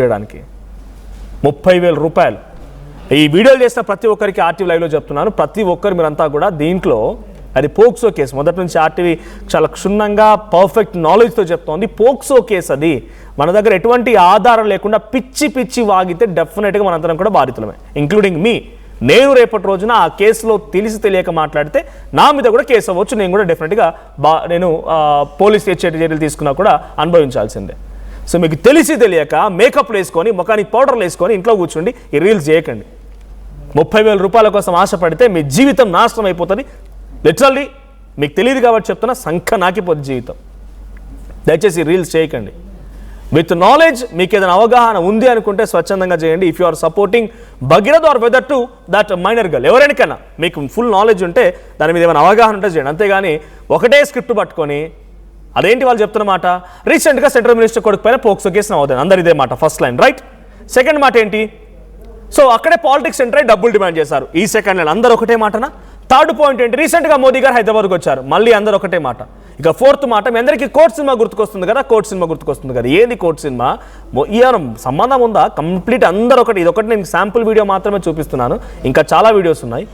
చేయడానికి 30,000 రూపాయలు. ఈ వీడియోలు చేసిన ప్రతి ఒక్కరికి ఆర్టీవీ లైవ్లో చెప్తున్నాను, ప్రతి ఒక్కరు మీరంతా కూడా దీంట్లో అది పోక్సో కేసు. మొదటి నుంచి ఆర్టీవీ చాలా క్షుణ్ణంగా పర్ఫెక్ట్ నాలెడ్జ్తో చెప్తోంది. పోక్సో కేసు అది. మన దగ్గర ఎటువంటి ఆధారం లేకుండా పిచ్చి పిచ్చి వాగితే డెఫినెట్గా మనందరం కూడా బాధితులమే, ఇంక్లూడింగ్ మీ. నేను రేపటి రోజున ఆ కేసులో తెలిసి తెలియక మాట్లాడితే నా మీద కూడా కేసు అవ్వచ్చు. నేను కూడా డెఫినెట్గా నేను పోలీస్ చర్యలు తీసుకున్నా కూడా అనుభవించాల్సిందే. సో మీకు తెలిసి తెలియక మేకప్లు వేసుకొని ముఖానికి పౌడర్లు వేసుకొని ఇంట్లో కూర్చోండి, ఈ రీల్స్ చేయకండి. 30,000 రూపాయల కోసం ఆశపడితే మీ జీవితం నాశనం అయిపోతుంది. లిటరల్లీ మీకు తెలియదు కాబట్టి చెప్తున్నా, సంఖ నాకిపోతుంది జీవితం. దయచేసి రీల్స్ చేయకండి. విత్ నాలెడ్జ్ మీకు ఏదైనా అవగాహన ఉంది అనుకుంటే స్వచ్ఛందంగా చేయండి. If you are supporting Bhagirath or whether to that minor girl, ఎవరికైనా మీకు ఫుల్ నాలెడ్జ్ ఉంటే దాని మీద ఏమైనా అవగాహన ఉంటే చేయండి. అంతేగాని ఒకటే స్క్రిప్ట్ పట్టుకొని అదేంటి వాళ్ళు చెప్తున్నమాట, రీసెంట్గా సెంట్రల్ మినిస్టర్ కొడుకు పైన పోక్సో కేసు నమోదైంది. అందరు ఇదే మాట ఫస్ట్ లైన్, రైట్? సెకండ్ మాట ఏంటి? సో అక్కడే పాలిటిక్స్ ఎంటర్ అయ్యి డబ్బులు డిమాండ్ చేశారు. ఈ సెకండ్ లైన్ అందరూ ఒకటే మాటనా? థర్డ్ పాయింట్ ఏంటి? రీసెంట్గా మోదీ గారు హైదరాబాద్కి వచ్చారు, మళ్ళీ అందరూ ఒకటే మాట. ఇక ఫోర్త్ మాట, మీ అందరికీ కోర్ట్ సినిమా గుర్తుకొస్తుంది కదా, కోర్ట్ సినిమా గుర్తుకొస్తుంది కదా. ఏంది కోర్ట్ సినిమా? ఈయన సంబంధం ఉందా? కంప్లీట్ అందరూ ఒకటి. ఇది ఒకటి నేను శాంపుల్ వీడియో మాత్రమే చూపిస్తున్నాను, ఇంకా చాలా వీడియోస్ ఉన్నాయి.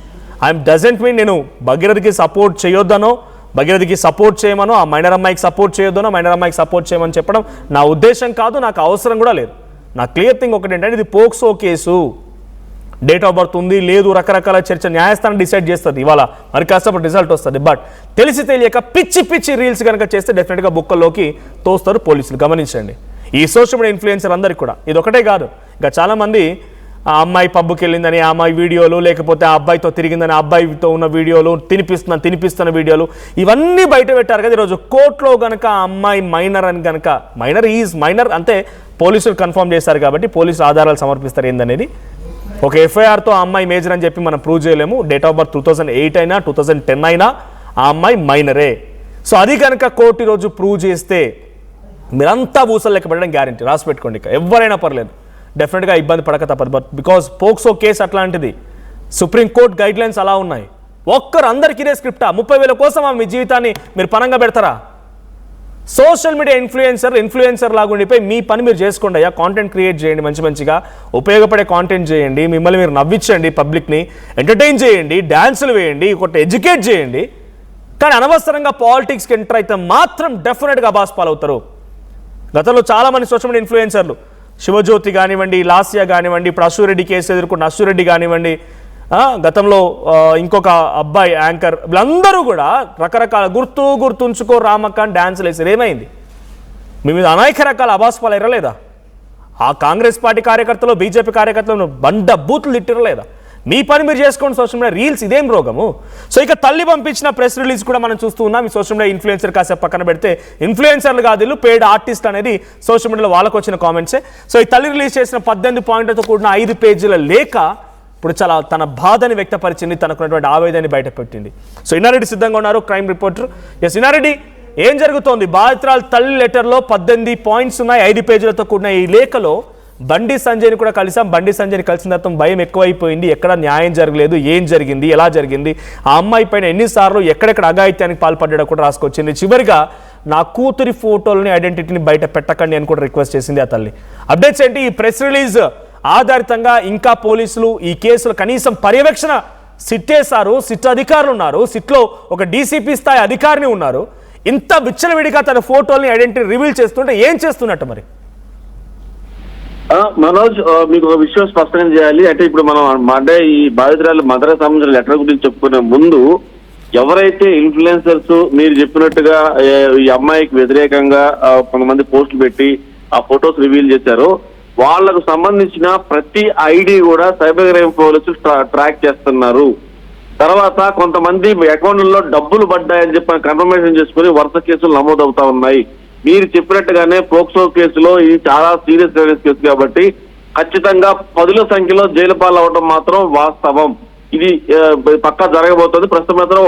డజంట్ మీన్ నేను భగీరథకి సపోర్ట్ చేయొద్దనో, భగీరథకి సపోర్ట్ చేయమనో, ఆ మైనర్ అమ్మాయికి సపోర్ట్ చేయొద్దనో, మైనర్ అమ్మాయికి సపోర్ట్ చేయమని చెప్పడం నా ఉద్దేశం కాదు, నాకు అవసరం కూడా లేదు. నా క్లియర్ థింగ్ ఒకటి ఏంటంటే, ఇది POCSO case. Date of birth ఉంది లేదు రకరకాల చర్చ న్యాయస్థానం డిసైడ్ చేస్తుంది. ఇవాళ మరి కష్టపడి రిజల్ట్ వస్తుంది. బట్ తెలిసి తెలియక పిచ్చి పిచ్చి రీల్స్ కనుక చేస్తే డెఫినెట్గా బుక్కల్లోకి తోస్తారు పోలీసులు. గమనించండి, ఈ సోషల్ మీడియా ఇన్ఫ్లుయెన్సర్ అందరికీ కూడా ఇది ఒకటే కాదు. ఇంకా చాలామంది ఆ అమ్మాయి పబ్కి వెళ్ళిందని ఆ అమ్మాయి వీడియోలు, లేకపోతే ఆ అబ్బాయితో తిరిగిందని ఆ అబ్బాయితో ఉన్న వీడియోలు, తినిపిస్తున్న వీడియోలు, ఇవన్నీ బయట పెట్టారు కదా. ఈరోజు కోర్టులో కనుక ఆ అమ్మాయి మైనర్ అని కనుక, మైనర్ అంతే పోలీసులు కన్ఫర్మ్ చేశారు కాబట్టి పోలీసులు ఆధారాలు సమర్పిస్తారు. ఏందనేది ఒక ఎఫ్ఐఆర్తో ఆ అమ్మాయి మేజర్ అని చెప్పి మనం ప్రూవ్ చేయలేము. డేట్ ఆఫ్ బర్త్ 2008 అయినా 2010 అయినా ఆ అమ్మాయి మైనరే. సో అది కనుక కోర్టు ఈరోజు ప్రూవ్ చేస్తే మీరంతా ఊసలు లెక్క పెట్టడం గ్యారంటీ. రాసి పెట్టుకోండి, ఇక ఎవరైనా పర్లేదు, డెఫినెట్గా ఇబ్బంది పడక తప్పదు. బట్ బికాస్ పోక్సో కేసు అట్లాంటిది, సుప్రీంకోర్టు గైడ్ లైన్స్ అలా ఉన్నాయి. ఒక్కరు అందరికీ ఇదే స్క్రిప్టా? 30,000 కోసం మీ జీవితాన్ని మీరు పనంగా పెడతారా? సోషల్ మీడియా ఇన్ఫ్లుయెన్సర్ లాగా ఉండిపోయి మీ పని మీరు చేసుకోండి అయ్యా. కాంటెంట్ క్రియేట్ చేయండి, మంచిగా ఉపయోగపడే కాంటెంట్ చేయండి, మిమ్మల్ని మీరు నవ్వించండి, పబ్లిక్ని ఎంటర్టైన్ చేయండి, డ్యాన్సులు వేయండి, ఒకటి ఎడ్యుకేట్ చేయండి. కానీ అనవసరంగా పాలిటిక్స్కి ఎంటర్ అయితే మాత్రం డెఫినెట్గా అబాస్పాలవుతారు. గతంలో చాలామంది సోషల్ మీడియా ఇన్ఫ్లుయెన్సర్లు, శివజ్యోతి కానివ్వండి, లాస్యా కానివ్వండి, ఇప్పుడు అశ్వరెడ్డి కేసు ఎదుర్కొన్న అశ్వరెడ్డి కానివ్వండి, గతంలో ఇంకొక అబ్బాయి యాంకర్, వీళ్ళందరూ కూడా రకరకాల గుర్తుంచుకో రామక్క అని డ్యాన్సులు వేసారు. ఏమైంది? మీ మీద అనేక రకాల అబాస్పాలు ఎరలేదా? ఆ కాంగ్రెస్ పార్టీ కార్యకర్తలు, బీజేపీ కార్యకర్తలు బండ బూతులు తిట్టరలేదా? మీ పని మీరు చేసుకోండి. సోషల్ మీడియా రీల్స్ ఇదేం రోగము? సో ఇక తల్లి పంపించిన ప్రెస్ రిలీజ్ కూడా మనం చూస్తూ ఉన్నాం. ఈ సోషల్ మీడియా ఇన్ఫ్లుయెన్సర్ కాసేపు పక్కన పెడితే, ఇన్ఫ్లుయెన్సర్లు కాదు వీళ్ళు, పెయిడ్ ఆర్టిస్ట్ అనేది సోషల్ మీడియాలో వాళ్ళకు వచ్చిన కామెంట్సే. సో ఈ తల్లి రిలీజ్ చేసిన 18 పాయింట్లతో కూడిన 5 పేజీల లేఖ ఇప్పుడు చాలా తన బాధని వ్యక్తపరిచింది, తనకున్నటువంటి ఆవేదనని బయటపెట్టింది. సో ఇన్నారెడ్డి సిద్ధంగా ఉన్నారు, క్రైమ్ రిపోర్టర్. ఎస్ ఇన్నారెడ్డి, ఏం జరుగుతోంది? బాధితురాలు తల్లి లెటర్లో 18 పాయింట్స్ ఉన్నాయి, 5 పేజీలతో కూడిన ఈ లేఖలో బండి సంజయ్ని కూడా కలిసాం. బండి సంజయ్ని కలిసిన తర్వాత భయం ఎక్కువైపోయింది, ఎక్కడ న్యాయం జరగలేదు, ఏం జరిగింది, ఎలా జరిగింది, ఆ అమ్మాయి పైన ఎన్నిసార్లు ఎక్కడెక్కడ అఘాయిత్యానికి పాల్పడ్డా కూడా రాసుకొచ్చింది. చివరిగా నా కూతురి ఫోటోలని, ఐడెంటిటీని బయట పెట్టకండి అని కూడా రిక్వెస్ట్ చేసింది ఆ తల్లి. అప్డేట్స్ ఏంటి? ఈ ప్రెస్ రిలీజ్ ఆధారితంగా ఇంకా పోలీసులు ఈ కేసులో కనీసం పర్యవేక్షణ సిట్ వేశారు, సిట్ అధికారులు ఉన్నారు, సిట్లో ఒక డీసీపీ స్థాయి అధికారిని ఉన్నారు. ఇంత విచ్చలవిడిగా తన ఫోటోల్ని, ఐడెంటిటీ రివీల్ చేస్తుంటే ఏం చేస్తున్నట్టు మరి? మనోజ్, మీకు ఒక విషయం స్పష్టంగా చేయాలి. అంటే ఇప్పుడు మనం అంటే ఈ బాధితురాలు మదర్ సంబంధించిన లెటర్ గురించి చెప్పుకునే ముందు, ఎవరైతే ఇన్ఫ్లుయెన్సర్స్ మీరు చెప్పినట్టుగా ఈ అమ్మాయికి వ్యతిరేకంగా కొంతమంది పోస్టులు పెట్టి ఆ ఫొటోస్ రివీల్ చేశారో, వాళ్లకు సంబంధించిన ప్రతి ఐడి కూడా సైబర్ క్రైమ్ పోలీసులు ట్రాక్ చేస్తున్నారు. తర్వాత కొంతమంది అకౌంట్లలో డబ్బులు పడ్డాయని చెప్పి కన్ఫర్మేషన్ చేసుకుని వరుస కేసులు నమోదవుతా ఉన్నాయి. మీరు చెప్పినట్టుగానే పోక్సో కేసులో ఇది చాలా సీరియస్ కేసు కాబట్టి ఖచ్చితంగా 10ల సంఖ్యలో జైలు పాలు అవడం మాత్రం వాస్తవం. ఇది పక్కా జరగబోతోంది. ప్రస్తుతం మాత్రం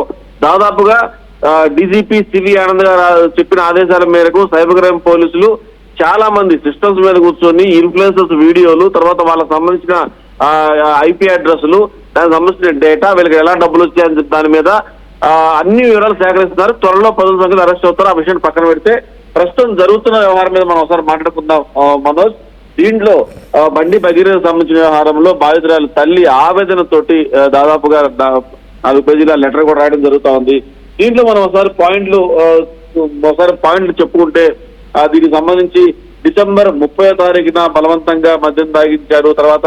దాదాపుగా డీజీపీ సివి ఆనంద్ గారు చెప్పిన ఆదేశాల మేరకు సైబర్ క్రైమ్ పోలీసులు చాలా మంది సిస్టమ్స్ మీద కూర్చొని ఇన్ఫ్లుయెన్సర్స్ వీడియోలు, తర్వాత వాళ్ళకి సంబంధించిన ఐపీ అడ్రస్లు, దానికి సంబంధించిన డేటా, వీళ్ళకి ఎలా డబ్బులు వచ్చాయని దాని మీద అన్ని వివరాలు సేకరిస్తున్నారు. త్వరలో 10ల సంఖ్యలో అరెస్ట్ అవుతారు. ఆ విషయాన్ని పక్కన పెడితే ప్రస్తుతం జరుగుతున్న వ్యవహారం మీద మనం ఒకసారి మాట్లాడుకుందాం మనోజ్. దీంట్లో బండి భగీరథ సంబంధించిన వ్యవహారంలో బాధితురాలు తల్లి ఆవేదనతోటి దాదాపుగా 4 పేజీల లెటర్ కూడా రాయడం జరుగుతా ఉంది. దీంట్లో మనం ఒకసారి పాయింట్లు చెప్పుకుంటే దీనికి సంబంధించి డిసెంబర్ 30వ తారీఖున బలవంతంగా మద్యం తాగించారు, తర్వాత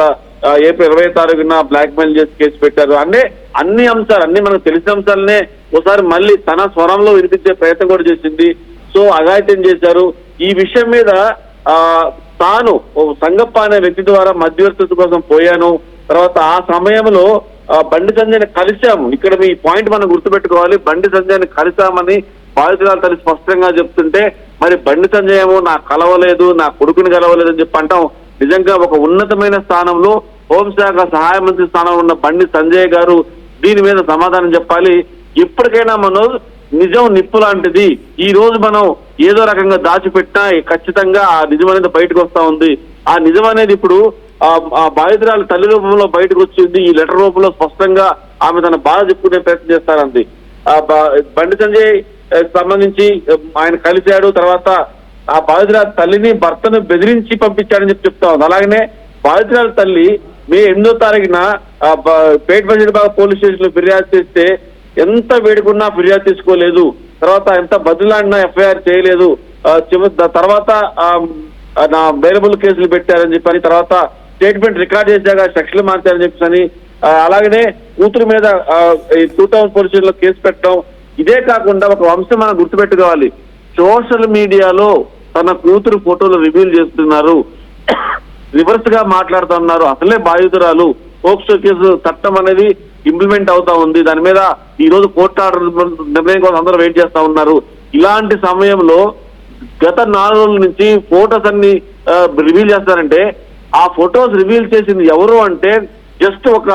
ఏప్రిల్ 20వ తారీఖున బ్లాక్ మెయిల్ చేసి కేసు పెట్టారు. అంటే అన్ని అంశాలు, అన్ని మనకు తెలిసిన అంశాలనే ఒకసారి మళ్ళీ తన స్వరంలో వినిపించే ప్రయత్నం కూడా చేసింది. సో అఘాయిత్యం చేశారు. ఈ విషయం మీద తాను సంగప్ప అనే వ్యక్తి ద్వారా మధ్యవర్తిత్వ కోసం పోయాను, తర్వాత ఆ సమయంలో బండి సంజయ్ని కలిశాము. ఇక్కడ మీ పాయింట్ మనం గుర్తుపెట్టుకోవాలి, బండి సంజయ్ని కలిశామని బాధితురాలు తల్లి స్పష్టంగా చెప్తుంటే మరి బండి సంజయ్ ఏమో నాకు కలవలేదు, నా కొడుకుని కలవలేదు అని చెప్పి అంటాం. నిజంగా ఒక ఉన్నతమైన స్థానంలో హోంశాఖ సహాయ మంత్రి స్థానంలో ఉన్న బండి సంజయ్ గారు దీని మీద సమాధానం చెప్పాలి. ఎప్పటికైనా మనోజ్, నిజం నిప్పు లాంటిది. ఈ రోజు మనం ఏదో రకంగా దాచిపెట్టినా ఖచ్చితంగా ఆ నిజం అనేది బయటకు వస్తా ఉంది. ఆ నిజం అనేది ఇప్పుడు ఆ బాధితురాలు తల్లి రూపంలో బయటకు వచ్చింది. ఈ లెటర్ రూపంలో స్పష్టంగా ఆమె తన బాధ చెప్పుకునే ప్రయత్నం చేస్తారంది. బండి సంజయ్ సంబంధించి ఆయన కలిశాడు, తర్వాత ఆ బాధితురాలు తల్లిని భర్తను బెదిరించి పంపించాడని చెప్తా ఉంది. అలాగనే బాధితురాలు తల్లి మే 8వ తారీఖున పేట్ బజీర్బాగ్ పోలీస్ స్టేషన్ లో ఫిర్యాదు చేస్తే ఎంత వేడుకున్నా ఫిర్యాదు తీసుకోలేదు, తర్వాత ఎంత బదులాడినా ఎఫ్ఐఆర్ చేయలేదు. తర్వాత నా బెయిలబుల్ కేసులు పెట్టారని చెప్పని, తర్వాత స్టేట్మెంట్ రికార్డ్ చేశాక సెక్షన్లు మార్చారని చెప్పని, అలాగనే కూతురు మీద 2000 పోలీస్ స్టేషన్ లో కేసు పెట్టడం. ఇదే కాకుండా ఒక అంశం మనం గుర్తుపెట్టుకోవాలి, సోషల్ మీడియాలో తన కూతురు ఫోటోలు రివీల్ చేస్తున్నారు, రివర్స్ గా మాట్లాడుతున్నారు. అసలే బాధితురాలు, పోక్సో కేసు చట్టం అనేది ఇంప్లిమెంట్ అవుతా ఉంది, దాని మీద ఈ రోజు కోర్టు ఆర్డర్ నిర్ణయం కోసం అందరూ వెయిట్ చేస్తా ఉన్నారు. ఇలాంటి సమయంలో గత 4 రోజుల నుంచి ఫోటోస్ అన్ని రివీల్ చేస్తారంటే ఆ ఫొటోస్ రివీల్ చేసింది ఎవరు అంటే జస్ట్ ఒక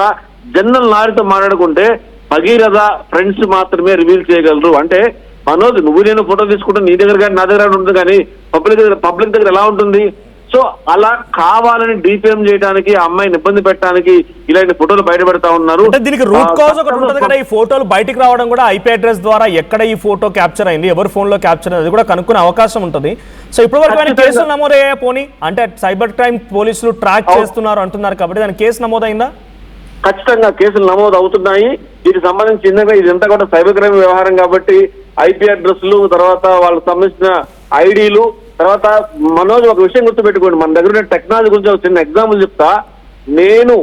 జనరల్ నారితో మాట్లాడుకుంటే భగీరథ ఫ్రెండ్స్ మాత్రమే రివీల్ చేయగలరు. అంటే మనోజ్, నువ్వు నేను ఫోటో తీసుకుంటే నీ దగ్గర కానీ నా దగ్గర ఉంటుంది, కానీ పబ్లిక్ దగ్గర ఎలా ఉంటుంది? సో అలా కావాలని డిఫేమ్ చేయడానికి, ఆ అమ్మాయిని ఇబ్బంది పెట్టడానికి ఇలాంటి ఫోటోలు బయటపెడతా ఉన్నారు. దీనికి రూట్ కాజ్ ఒకటి ఉంటుంది కదా, ఈ ఫోటోలు బయటకు రావడం కూడా ఐపీ అడ్రస్ ద్వారా ఎక్కడ ఈ ఫోటో క్యాప్చర్ అయింది, ఎవరి ఫోన్ లో క్యాప్చర్ అయింది కూడా కనుక్కునే అవకాశం ఉంటుంది. సో ఇప్పటి వరకు కేసులు నమోదయ్యాయా? పోనీ అంటే సైబర్ క్రైమ్ పోలీసులు ట్రాక్ చేస్తున్నారు అంటున్నారు కాబట్టి దాని కేసు నమోదైందా? ఖచ్చితంగా కేసులు నమోదు అవుతున్నాయి. దీనికి సంబంధించి ఇదంతా కూడా సైబర్ క్రైమ్ వ్యవహారం కాబట్టి ఐపీ అడ్రస్లు, తర్వాత వాళ్ళకి సంబంధించిన ఐడీలు, తర్వాత మనోజ్ ఒక విషయం గుర్తుపెట్టుకోండి, మన దగ్గర ఉన్న టెక్నాలజీ గురించి ఒక చిన్న ఎగ్జాంపుల్ చెప్తా. నేను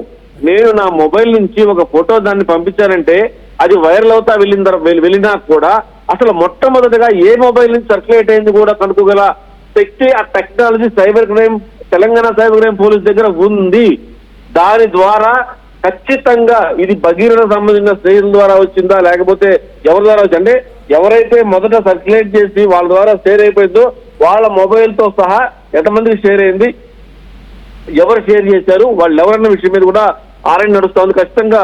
నా మొబైల్ నుంచి ఒక ఫోటో దాన్ని పంపించానంటే అది వైరల్ అవుతా వెళ్ళినా కూడా అసలు మొట్టమొదటిగా ఏ మొబైల్ నుంచి సర్క్యులేట్ అయింది కూడా కనుక్కోగల శక్తి ఆ technology cyber crime, Telangana cyber crime police దగ్గర ఉంది. దాని ద్వారా ఖచ్చితంగా ఇది భగీరథ సంబంధించిన స్నేహితుల ద్వారా వచ్చిందా లేకపోతే ఎవరి ద్వారా వచ్చింది, అంటే ఎవరైతే మొదట సర్క్యులేట్ చేసి వాళ్ళ ద్వారా షేర్ అయిపోయిందో వాళ్ళ మొబైల్ తో సహా ఎంతమందికి షేర్ అయింది, ఎవరు షేర్ చేశారు, వాళ్ళు ఎవరన్న విషయం మీద కూడా ఆర్ఐ నడుస్తా ఉంది. ఖచ్చితంగా